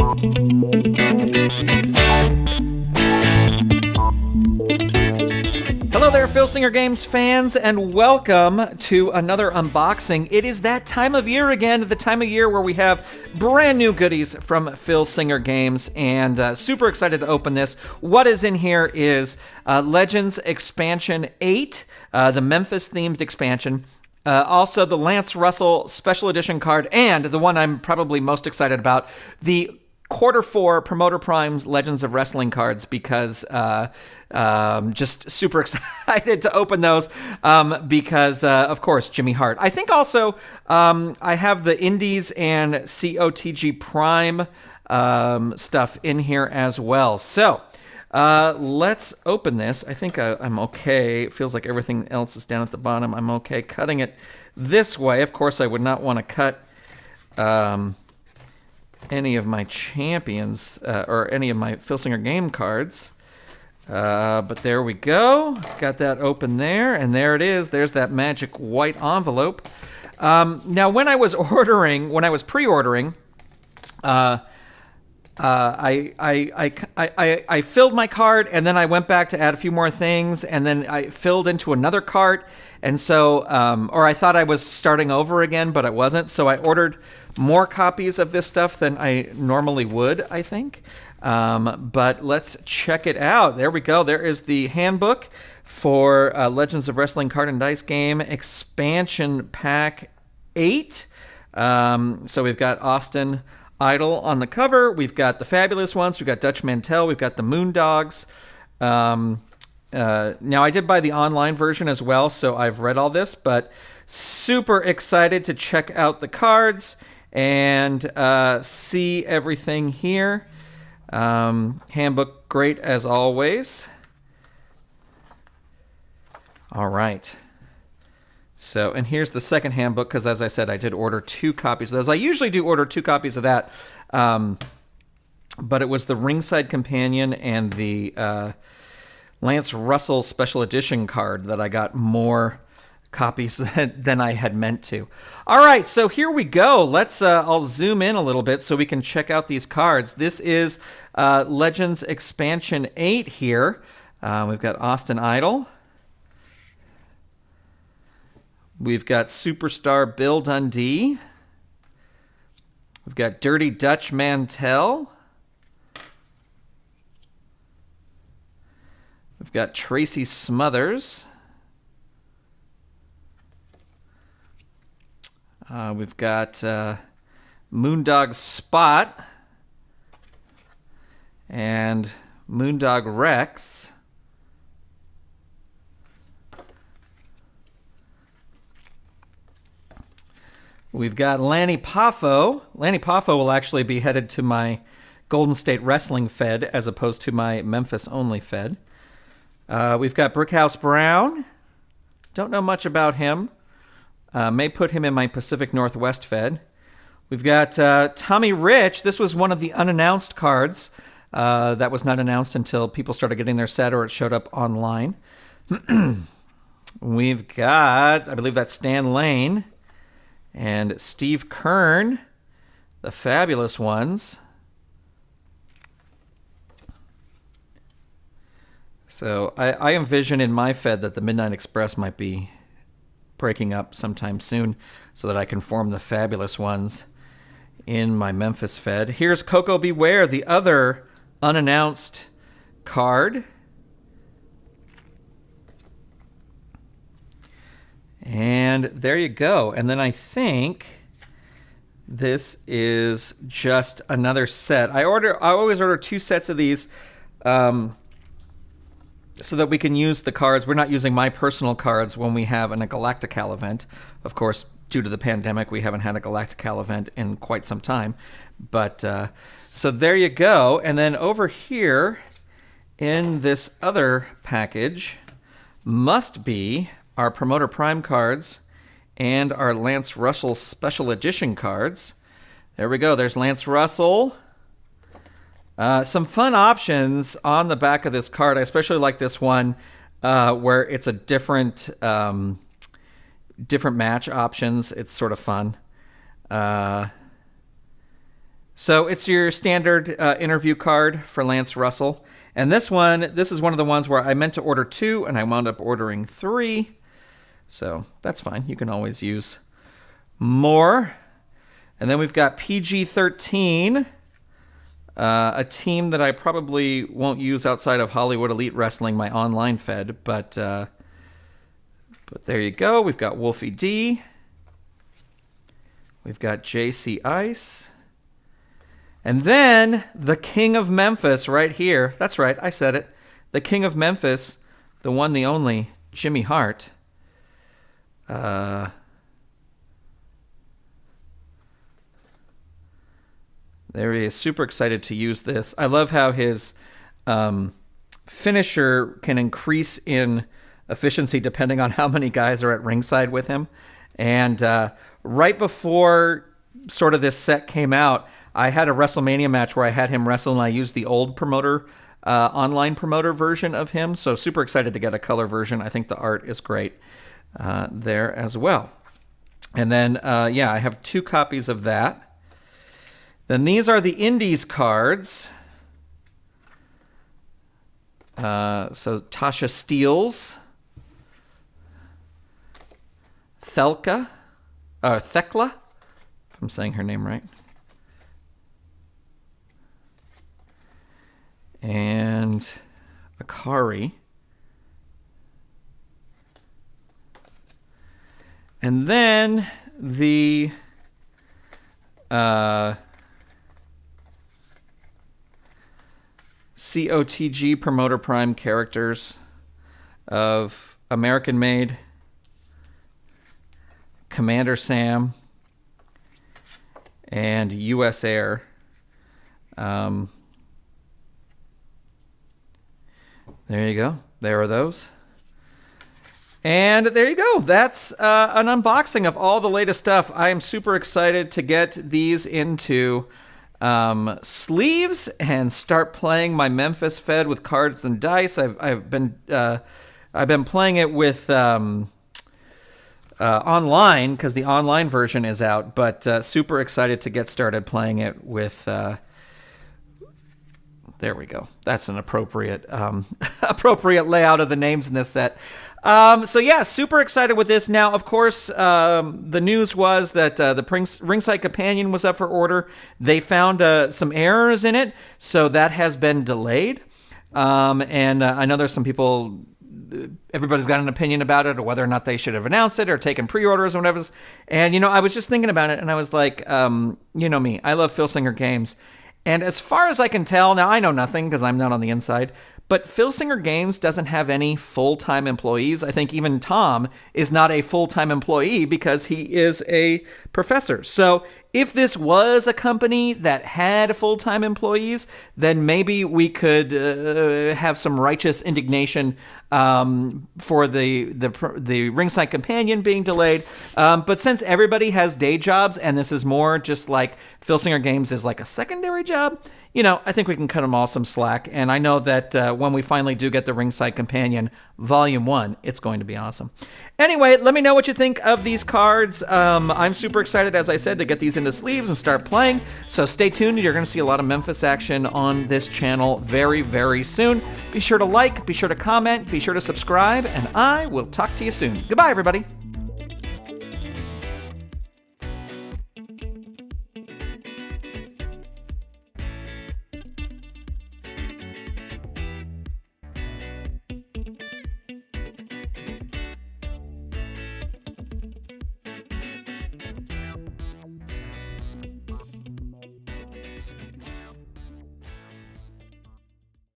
Hello there, Filsinger Games fans, and welcome to another unboxing. It is that time of year again, the time of year where we have brand new goodies from Filsinger Games, and super excited to open this. What is in here is Legends Expansion 8, the Memphis-themed expansion. Also, the Lance Russell Special Edition card, and the one I'm probably most excited about, the Quarter 4 Promoter Prime's Legends of Wrestling cards, because just super excited to open those because, of course, Jimmy Hart. I think also I have the Indies and COTG Prime stuff in here as well. So let's open this. I think I'm okay. It feels like everything else is down at the bottom. I'm okay cutting it this way. Of course, I would not want to cut any of my champions or any of my Filsinger game cards. But there we go. Got that open there, and there it is. There's that magic white envelope. Now, when I was pre-ordering, I filled my cart, and then I went back to add a few more things, and then I filled into another cart, and so, or I thought I was starting over again, but it wasn't, so I ordered more copies of this stuff than I normally would, I think. But let's check it out. There we go. There is the handbook for Legends of Wrestling Card and Dice Game Expansion Pack 8. So we've got Austin Idol on the cover. We've got the Fabulous Ones. We've got Dutch Mantel. We've got the Moondogs. Now, I did buy the online version as well, so I've read all this, but super excited to check out the cards and see everything here. Handbook, great as always. All right. So, and here's the second handbook, because as I said, I did order 2 copies of those. I usually do order 2 copies of that, but it was the Ringside Companion and the Lance Russell Special Edition card that I got more copies than I had meant to. All right, so here we go. Let's I'll zoom in a little bit so we can check out these cards. This is Legends Expansion 8 here. We've got Austin Idol. We've got Superstar Bill Dundee. We've got Dirty Dutch Mantel. We've got Tracy Smothers. We've got Moondog Spot and Moondog Rex. We've got Lanny Poffo. Lanny Poffo will actually be headed to my Golden State Wrestling Fed as opposed to my Memphis-only Fed. We've got Brickhouse Brown. Don't know much about him. May put him in my Pacific Northwest Fed. We've got Tommy Rich. This was one of the unannounced cards that was not announced until people started getting their set or it showed up online. We've got, I believe that's Stan Lane and Steve Kern, the Fabulous Ones. So I envision in my Fed that the Midnight Express might be breaking up sometime soon so that I can form the Fabulous Ones in my Memphis Fed. Here's Coco Beware, the other unannounced card. And there you go. And then I think this is just another set. I always order 2 sets of these so that we can use the cards. We're not using my personal cards when we have a Galactical event. Of course, due to the pandemic, we haven't had a Galactical event in quite some time. But so there you go. And then over here in this other package must be our Promoter Prime cards and our Lance Russell Special Edition cards. There we go. There's Lance Russell. Some fun options on the back of this card. I especially like this one where it's a different match options. It's sort of fun. So it's your standard interview card for Lance Russell. And this is one of the ones where I meant to order 2 and I wound up ordering 3. So that's fine. You can always use more. And then we've got PG-13, a team that I probably won't use outside of Hollywood Elite Wrestling, my online fed. But there you go. We've got Wolfie D. We've got JC Ice. And then the King of Memphis right here. That's right, I said it. The King of Memphis, the one, the only, Jimmy Hart. There he is. Super excited to use this. I love how his finisher can increase in efficiency depending on how many guys are at ringside with him. And right before sort of this set came out, I had a WrestleMania match where I had him wrestle, and I used the old promoter, online promoter version of him. So super excited to get a color version. I think the art is great there as well. And then, yeah, I have 2 copies of that. Then these are the Indies cards. So Tasha Steeles, Thekla, if I'm saying her name right. And Akari. And then the COTG Promoter Prime characters of American Made, Commander Sam, and US Air. There you go. There are those. And there you go. That's an unboxing of all the latest stuff. I am super excited to get these into sleeves and start playing my Memphis Fed with cards and dice. I've been playing it with online because the online version is out, but super excited to get started playing it with. There we go. That's an appropriate appropriate layout of the names in this set. So yeah, super excited with this. Now, of course, the news was that the Ringside Companion was up for order. They found some errors in it, so that has been delayed. And I know there's some people, everybody's got an opinion about it, or whether or not they should have announced it or taken pre-orders or whatever. And, you know, I was just thinking about it, and I was like, you know me, I love Filsinger Games. And as far as I can tell, now I know nothing because I'm not on the inside, but Filsinger Games doesn't have any full-time employees. I think even Tom is not a full-time employee because he is a professor. So if this was a company that had full-time employees, then maybe we could have some righteous indignation for the Ringside Companion being delayed. But since everybody has day jobs and this is more just like Filsinger Games is like a secondary job, you know, I think we can cut them all some slack. And I know that when we finally do get the Ringside Companion Volume 1, it's going to be awesome. Anyway, let me know what you think of these cards. I'm super excited, as I said, to get these into sleeves and start playing. So stay tuned. You're going to see a lot of Memphis action on this channel very, very soon. Be sure to like, be sure to comment, be sure to subscribe, and I will talk to you soon. Goodbye, everybody.